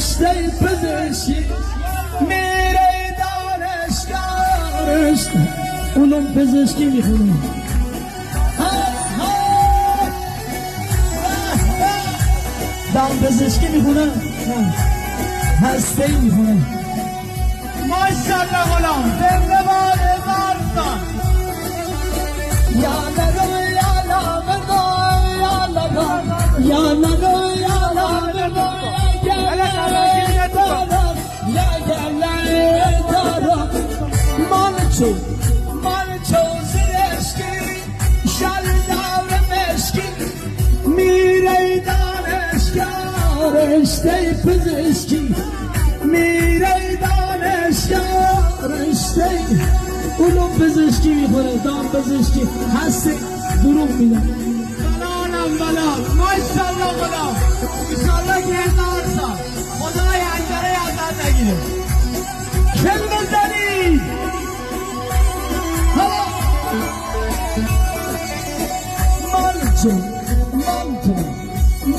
رشته پزشکی میره دانشگاه اونم پزشکی میخونه دام پزشکی میخونه هسته میخونه ماشاءالله غلام زندباد زارستان یا نگو یا نگو یا نگو یا نگو یا نگو مانچو زرشکی شل دور مشکی میره دانشگاه رشته پزشکی میره دانشگاه رشته علوم پزشکی میخوره دام پزشکی هسته دروغ میدن بلالم بلال ماشاءالله غلام انشالله که 1000 سال خدای انجره ازت نگیره کل بزنی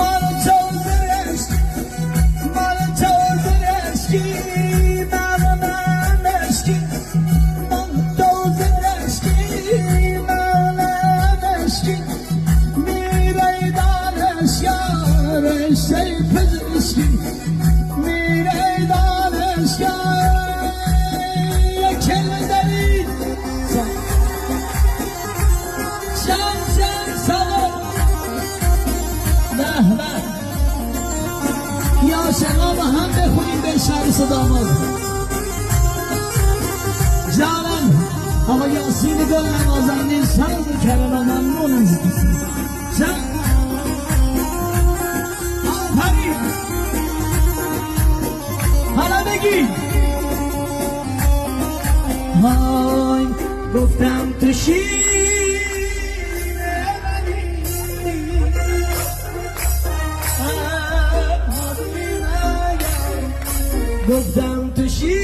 مانچو زرشکی مانچو زرشکی مشکی مانچو زرشکی مشکی میره دانشگاه رشته پزشکی میره دانشگاه کل داری یا شما با هم بخونیم به شعر صدامات جانم آقا یاسین گل نوازنده ساز کرنا ممنون از جان آفرین حالا بگی های گفتم تو گفتم تو شیر